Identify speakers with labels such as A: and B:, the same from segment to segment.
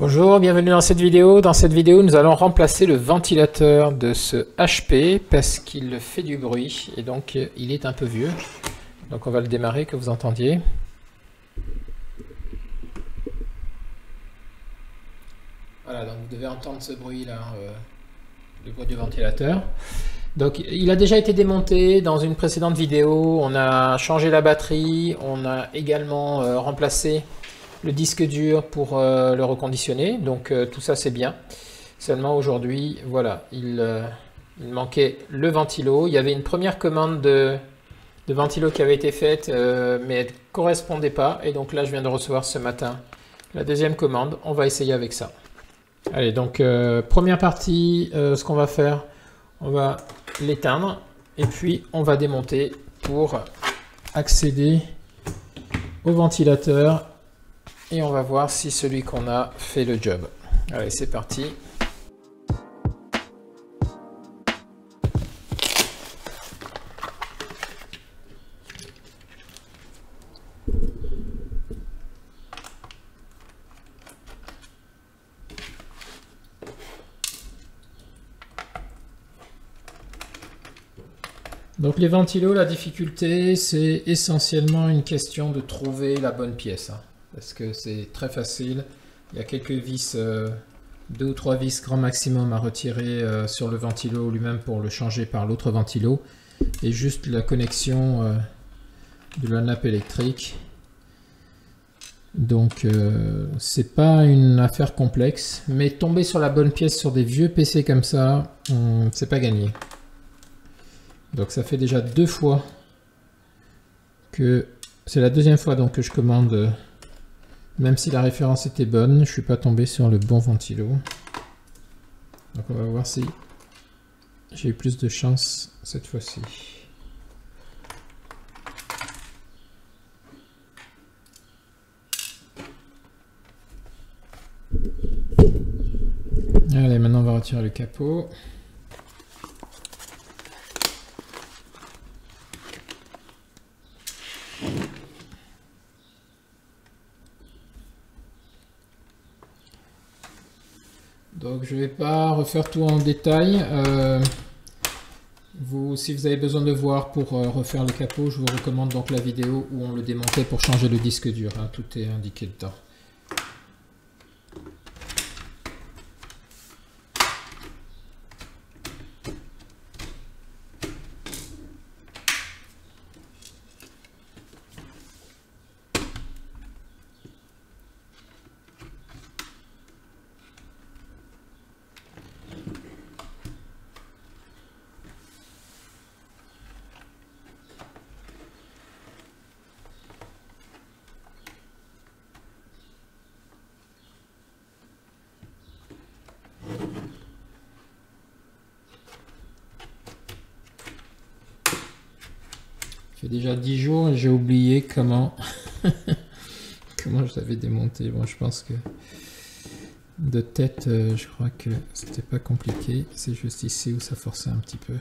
A: Bonjour, bienvenue dans cette vidéo. Dans cette vidéo, nous allons remplacer le ventilateur de ce HP parce qu'il fait du bruit et donc il est un peu vieux. Donc on va le démarrer, que vous entendiez. Voilà, donc vous devez entendre ce bruit là, le bruit du ventilateur. Donc il a déjà été démonté dans une précédente vidéo. On a changé la batterie, on a également remplacé le disque dur pour le reconditionner, donc tout ça c'est bien. Seulement aujourd'hui, voilà, il manquait le ventilo. Il y avait une première commande de ventilo qui avait été faite, mais elle ne correspondait pas. Et donc là, je viens de recevoir ce matin la deuxième commande. On va essayer avec ça. Allez, donc première partie, ce qu'on va faire, on va l'éteindre et puis on va démonter pour accéder au ventilateur. Et on va voir si celui qu'on a fait le job. Allez, c'est parti. Donc les ventilos, la difficulté, c'est essentiellement une question de trouver la bonne pièce. Parce que c'est très facile. Il y a quelques vis, 2 ou 3 vis grand maximum à retirer sur le ventilo lui-même pour le changer par l'autre ventilo. Et juste la connexion de la nappe électrique. Donc c'est pas une affaire complexe. Mais tomber sur la bonne pièce sur des vieux PC comme ça, c'est pas gagné. Donc ça fait déjà 2 fois que... C'est la deuxième fois donc que je commande... Même si la référence était bonne, je ne suis pas tombé sur le bon ventilo. Donc on va voir si j'ai eu plus de chance cette fois-ci. Allez, maintenant on va retirer le capot. Donc je ne vais pas refaire tout en détail. Si vous avez besoin de voir pour refaire le capot, je vous recommande donc la vidéo où on le démontait pour changer le disque dur. Tout est indiqué dedans. Ça fait déjà 10 jours et j'ai oublié comment comment je l'avais démonté. Bon, je pense que de tête, je crois que c'était pas compliqué. C'est juste ici où ça forçait un petit peu.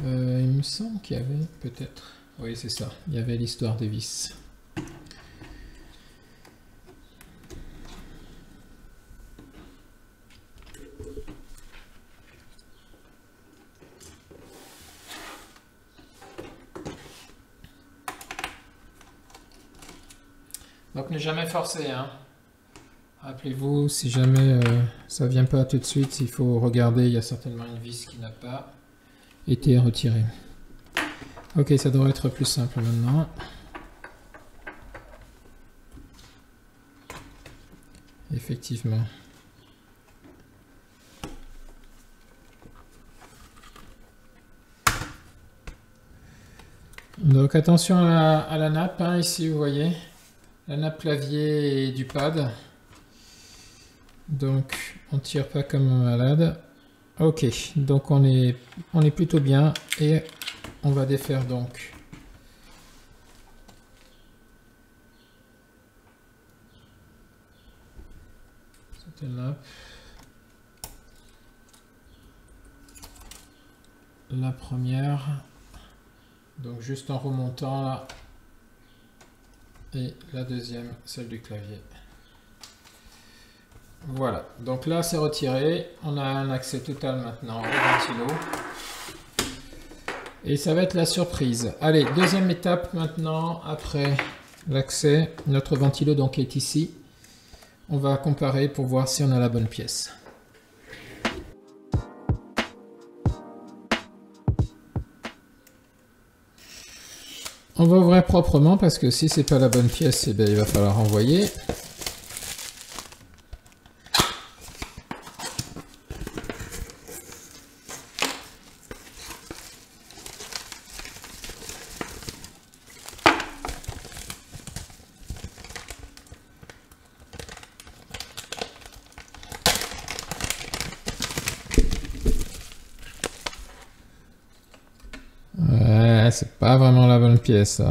A: Il me semble qu'il y avait peut-être... Oui, c'est ça. Il y avait l'histoire des vis. Donc ne jamais forcer, hein. Rappelez-vous, si jamais ça vient pas tout de suite, il faut regarder, il y a certainement une vis qui n'a pas été retirée. Ok, ça devrait être plus simple maintenant. Effectivement. Donc attention à la nappe, hein, ici vous voyez, la nappe clavier et du pad. Donc on tire pas comme un malade. Ok, donc on est plutôt bien et on va défaire donc c'était là. La première, donc juste en remontant là, et la deuxième, celle du clavier. Voilà, donc là c'est retiré, on a un accès total maintenant au ventilo. Et ça va être la surprise. Allez, deuxième étape maintenant, après l'accès, notre ventilo donc est ici. On va comparer pour voir si on a la bonne pièce. On va ouvrir proprement parce que si c'est pas la bonne pièce, eh bien, il va falloir envoyer. C'est pas vraiment la bonne pièce.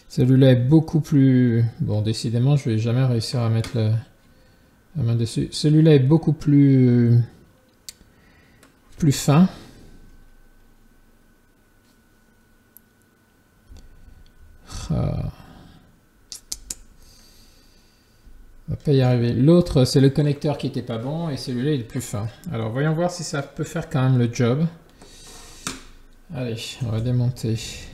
A: Celui-là est beaucoup plus... Bon, décidément, je vais jamais réussir à mettre la main dessus. Celui-là est beaucoup plus fin. On va pas y arriver. L'autre, c'est le connecteur qui était pas bon et celui-là, il est plus fin. Alors, voyons voir si ça peut faire quand même le job. Allez, on va démonter. Je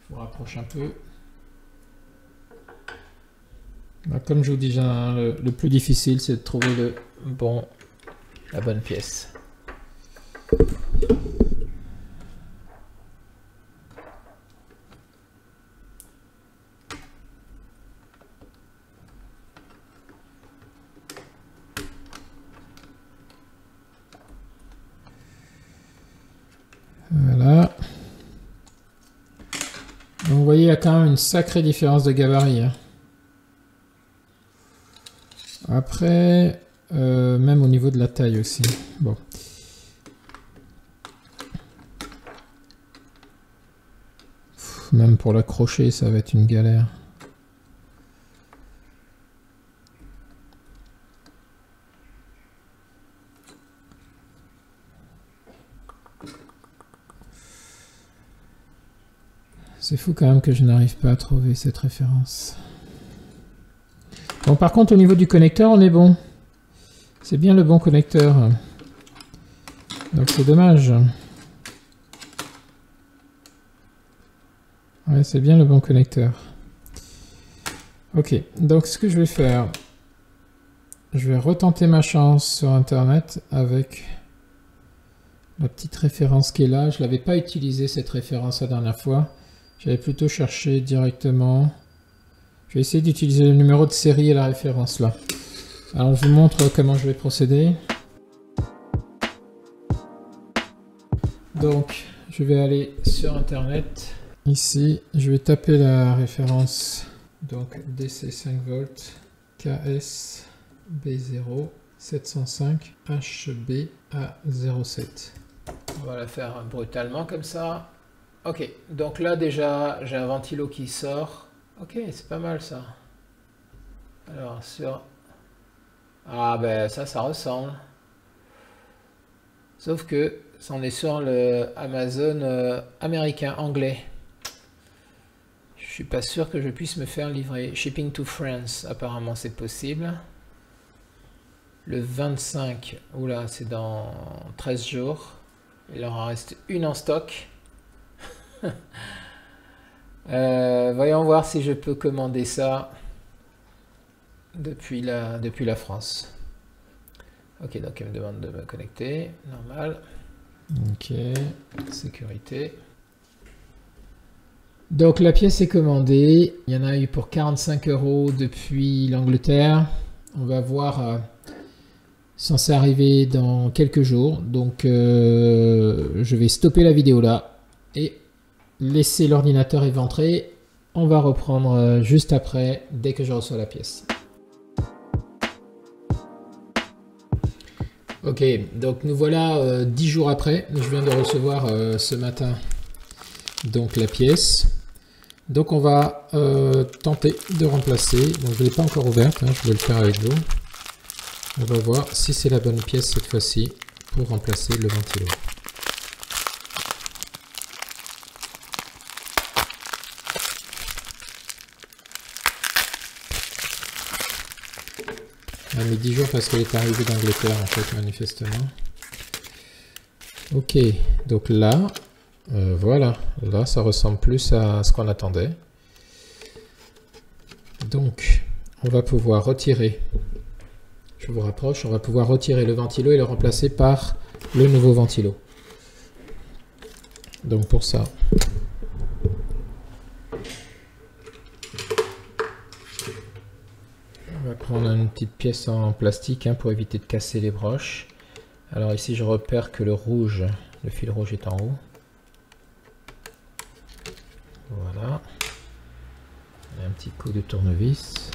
A: vous rapproche un peu. Bah, comme je vous dis, le plus difficile, c'est de trouver la bonne pièce. Voilà. Donc, vous voyez, il y a quand même une sacrée différence de gabarit. Hein. Après, même au niveau de la taille aussi. Bon. Même pour l'accrocher, ça va être une galère. C'est fou quand même que je n'arrive pas à trouver cette référence. Bon, par contre, au niveau du connecteur, on est bon. C'est bien le bon connecteur. Donc c'est dommage. Ouais, c'est bien le bon connecteur. Ok, donc ce que je vais faire, je vais retenter ma chance sur Internet avec la petite référence qui est là. Je ne l'avais pas utilisée cette référence la dernière fois. J'avais plutôt cherché directement. Je vais essayer d'utiliser le numéro de série et la référence là. Alors je vous montre comment je vais procéder. Donc je vais aller sur Internet. Ici, je vais taper la référence. Donc DC 5V KS B0 705 HB A07. On va la faire brutalement comme ça. Ok, donc là déjà j'ai un ventilo qui sort. Ok, c'est pas mal ça. Alors sur... Ah ben ça ressemble. Sauf que on est sur le Amazon américain, anglais. Je suis pas sûr que je puisse me faire livrer. Shipping to France, apparemment c'est possible. Le 25, oula, c'est dans 13 jours. Il en reste une en stock. Voyons voir si je peux commander ça depuis la France. Ok, donc elle me demande de me connecter, normal. Ok, sécurité. Donc la pièce est commandée. Il y en a eu pour 45 € depuis l'Angleterre. On va voir, censé arriver dans quelques jours. Donc je vais stopper la vidéo là et laisser l'ordinateur éventré. On va reprendre juste après, dès que je reçois la pièce. Ok, donc nous voilà 10 jours après. Je viens de recevoir ce matin donc la pièce. Donc on va tenter de remplacer. Donc je ne l'ai pas encore ouverte, hein, je vais le faire avec vous. On va voir si c'est la bonne pièce cette fois-ci pour remplacer le ventilo. Elle a mis 10 jours parce qu'elle est arrivée d'Angleterre en fait manifestement. Ok, donc là, voilà, là ça ressemble plus à ce qu'on attendait. Donc on va pouvoir retirer, je vous rapproche, on va pouvoir retirer le ventilo et le remplacer par le nouveau ventilo. Donc pour ça, on va prendre une petite pièce en plastique hein, pour éviter de casser les broches. Alors ici je repère que le rouge, le fil rouge est en haut. Voilà. Et un petit coup de tournevis.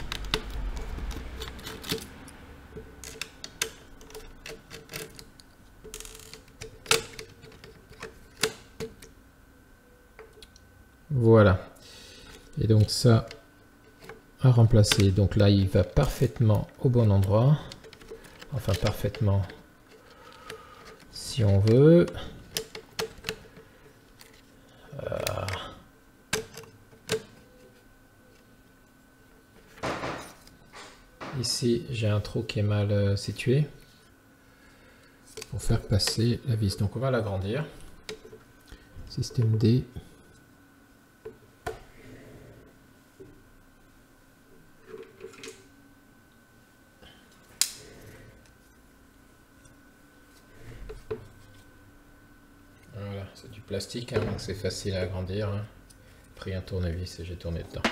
A: Voilà. Et donc ça à remplacer. Donc là il va parfaitement au bon endroit. Enfin parfaitement si on veut. Ici j'ai un trou qui est mal situé pour faire passer la vis. Donc on va l'agrandir. Système D. Voilà, c'est du plastique, hein, donc c'est facile à agrandir. Hein. Pris un tournevis et j'ai tourné dedans.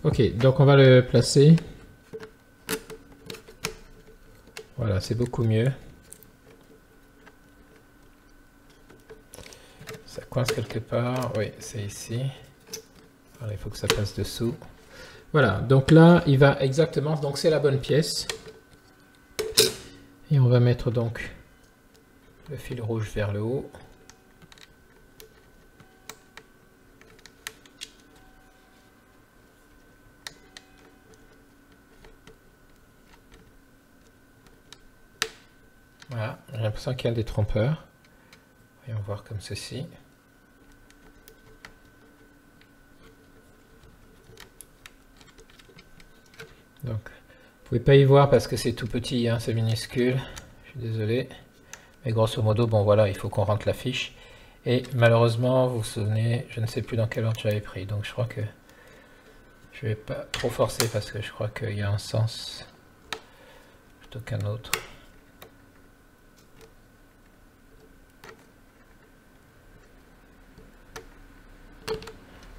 A: Ok, donc on va le placer. Voilà, c'est beaucoup mieux. Ça coince quelque part. Oui, c'est ici. Alors, il faut que ça passe dessous. Voilà, donc là, il va exactement. Donc c'est la bonne pièce. Et on va mettre donc le fil rouge vers le haut. Voilà, j'ai l'impression qu'il y a des trompeurs. Voyons voir comme ceci. Donc, vous pouvez pas y voir parce que c'est tout petit, hein, c'est minuscule. Je suis désolé. Mais grosso modo, bon voilà, il faut qu'on rentre la fiche. Et malheureusement, vous vous souvenez, je ne sais plus dans quel ordre j'avais pris. Donc je crois que je vais pas trop forcer parce que je crois qu'il y a un sens plutôt qu'un autre.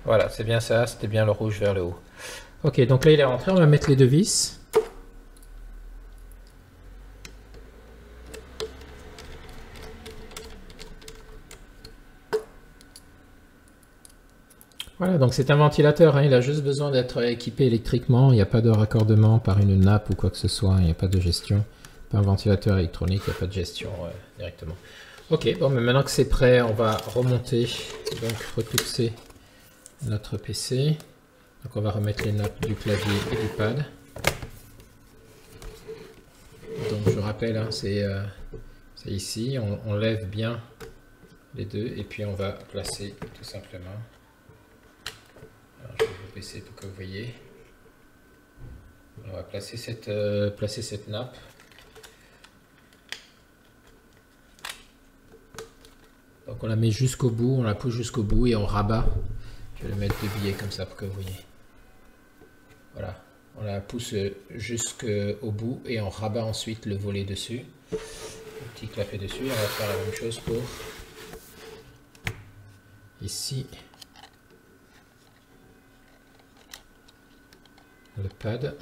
A: Voilà, c'est bien ça, c'était bien le rouge vers le haut. Ok, donc là il est rentré, on va mettre les deux vis. Voilà, donc c'est un ventilateur, hein, il a juste besoin d'être équipé électriquement, il n'y a pas de raccordement par une nappe ou quoi que ce soit, il n'y a pas de gestion. Pas un ventilateur électronique, il n'y a pas de gestion directement. Ok, bon, mais maintenant que c'est prêt, on va remonter, donc reclipser notre PC. Donc on va remettre les nappes du clavier et du pad. Donc je rappelle, hein, c'est ici, on lève bien les deux et puis on va placer tout simplement. Alors je vais vous baisser pour que vous voyez. On va placer cette nappe. Donc on la met jusqu'au bout, on la pousse jusqu'au bout et on rabat. Je vais le mettre de biais comme ça pour que vous voyez. Voilà, on la pousse jusqu'au bout et on rabat ensuite le volet dessus. Un petit clapet dessus, on va faire la même chose pour ici le pad.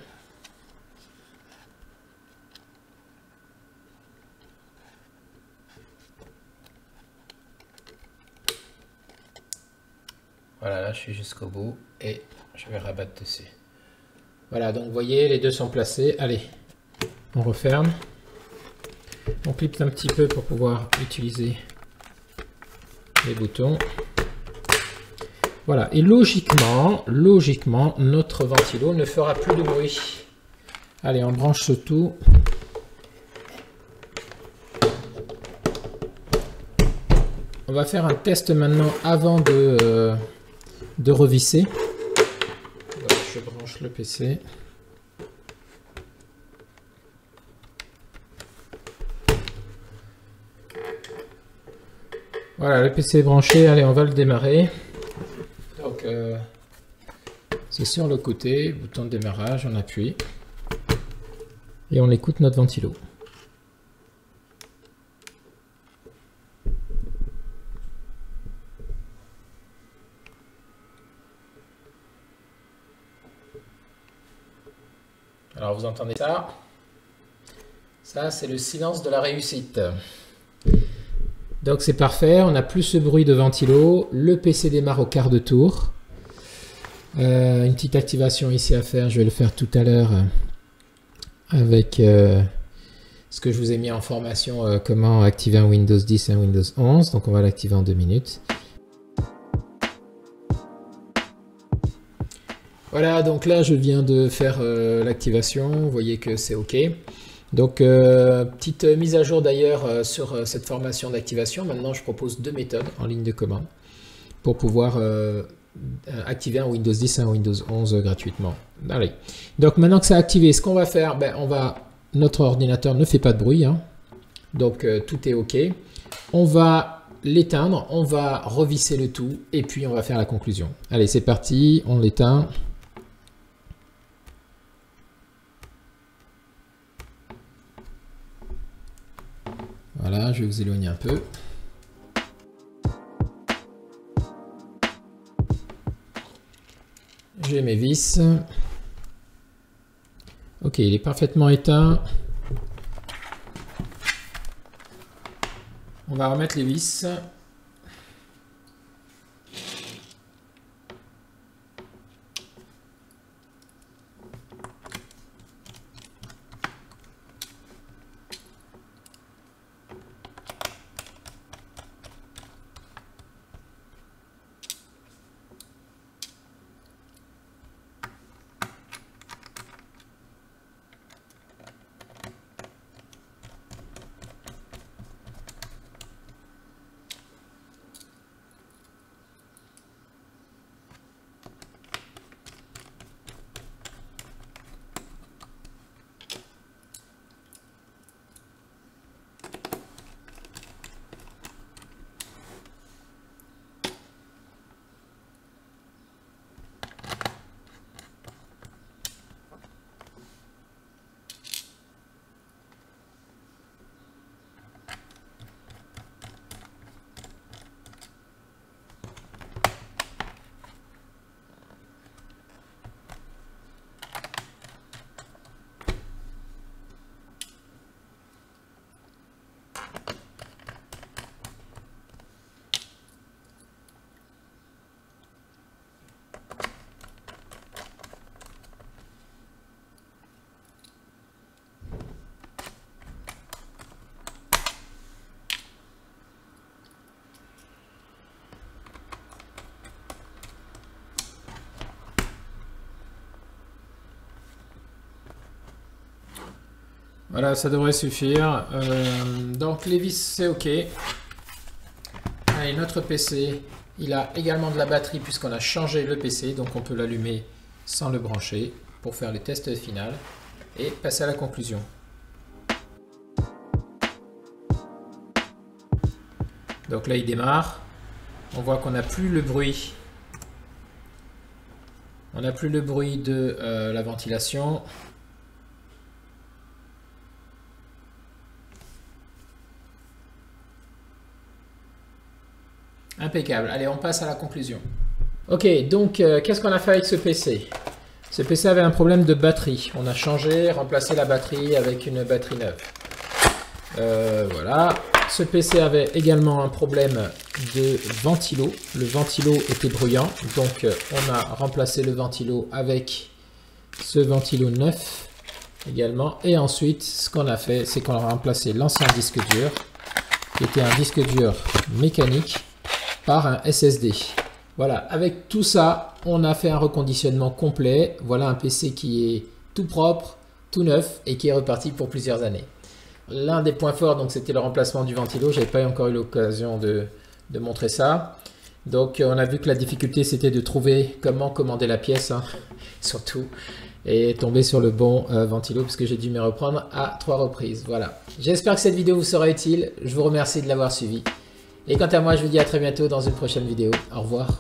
A: Voilà, là je suis jusqu'au bout et je vais rabattre dessus. Voilà, donc vous voyez, les deux sont placés. Allez, on referme. On clipse un petit peu pour pouvoir utiliser les boutons. Voilà, et logiquement, notre ventilo ne fera plus de bruit. Allez, on branche ce tout. On va faire un test maintenant avant de revisser. Donc, je branche le PC. Voilà, le PC est branché. Allez, on va le démarrer. Donc, c'est sur le côté, bouton de démarrage, on appuie. Et on écoute notre ventilo. Alors vous entendez ça? Ça c'est le silence de la réussite. Donc c'est parfait, on n'a plus ce bruit de ventilo. Le PC démarre au quart de tour. Une petite activation ici à faire, je vais le faire tout à l'heure avec ce que je vous ai mis en formation, comment activer un Windows 10 et un Windows 11. Donc on va l'activer en 2 minutes. Voilà, donc là je viens de faire l'activation, vous voyez que c'est OK. Donc petite mise à jour d'ailleurs sur cette formation d'activation. Maintenant je propose 2 méthodes en ligne de commande pour pouvoir activer un Windows 10 et un Windows 11 gratuitement. Allez. Donc maintenant que c'est activé, ce qu'on va faire, notre ordinateur ne fait pas de bruit, hein. Donc tout est OK. On va l'éteindre, on va revisser le tout et puis on va faire la conclusion. Allez, c'est parti, on l'éteint. Voilà, je vais vous éloigner un peu. J'ai mes vis. Ok, il est parfaitement éteint. On va remettre les vis. Voilà, ça devrait suffire. Donc les vis, c'est OK. Allez, notre PC, il a également de la batterie puisqu'on a changé le PC. Donc on peut l'allumer sans le brancher pour faire le test final et passer à la conclusion. Donc là, il démarre. On voit qu'on n'a plus le bruit. On n'a plus le bruit de la ventilation. Impeccable. Allez, on passe à la conclusion. Ok, donc qu'est-ce qu'on a fait avec ce PC? Ce PC avait un problème de batterie. On a changé, remplacé la batterie avec une batterie neuve. Voilà. Ce PC avait également un problème de ventilo. Le ventilo était bruyant, donc on a remplacé le ventilo avec ce ventilo neuf également. Et ensuite, ce qu'on a fait, c'est qu'on a remplacé l'ancien disque dur, qui était un disque dur mécanique, par un SSD. Voilà, avec tout ça, on a fait un reconditionnement complet. Voilà un PC qui est tout propre, tout neuf et qui est reparti pour plusieurs années. L'un des points forts, donc, c'était le remplacement du ventilo. J'avais pas encore eu l'occasion de montrer ça. Donc, on a vu que la difficulté, c'était de trouver comment commander la pièce, hein, surtout, et tomber sur le bon ventilo, parce que j'ai dû me reprendre à 3 reprises. Voilà. J'espère que cette vidéo vous sera utile. Je vous remercie de l'avoir suivi. Et quant à moi, je vous dis à très bientôt dans une prochaine vidéo. Au revoir.